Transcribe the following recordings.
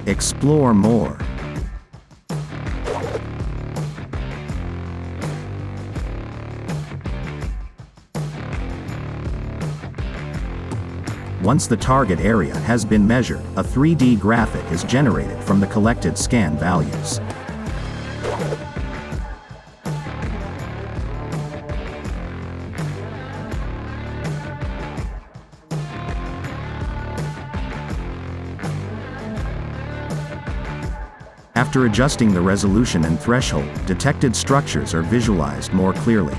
Explore more. Once the target area has been measured, a 3D graphic is generated from the collected scan values. After adjusting the resolution and threshold, detected structures are visualized more clearly.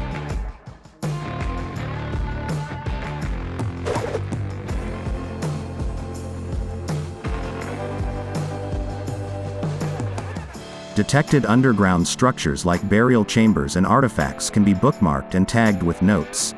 Detected underground structures like burial chambers and artifacts can be bookmarked and tagged with notes.